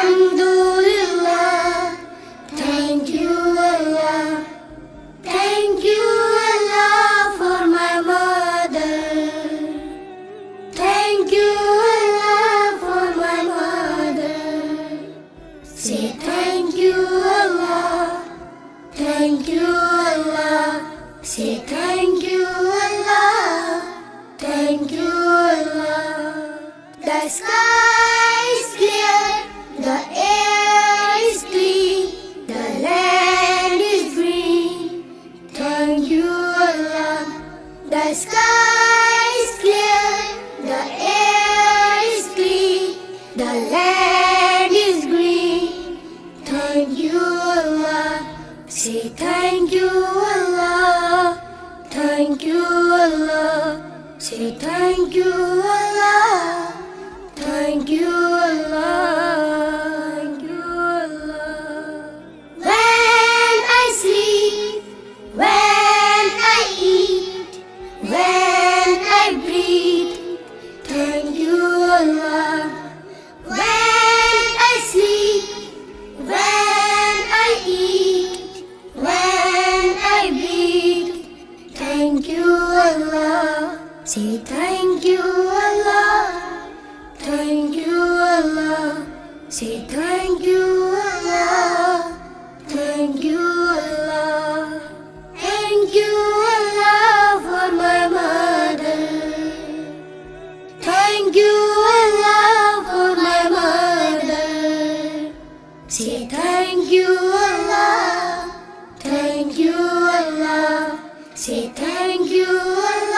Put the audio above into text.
Alhamdulillah, thank you Allah. Thank you Allah for my mother. Thank you Allah for my mother. Say thank you Allah. Thank you Allah. Say thank you Allah. Thank you Allah. The sky is clear, the air is clean, the land is green. Thank you Allah. The sky is clear, the air is clean, the land is green. Thank you Allah. Say thank you Allah. Thank you Allah. Say thank you Allah. Thank you Allah. Thank you Allah. When I sleep, when I eat, when I breathe, thank you Allah. When I sleep, when I eat, when I breathe, thank you Allah. Say thank you Allah. Thank you Allah. Say thank you Allah. Thank you Allah. Thank you Allah for my mother. Thank you Allah for my mother. Say thank you Allah. Thank you Allah. Say thank you Allah.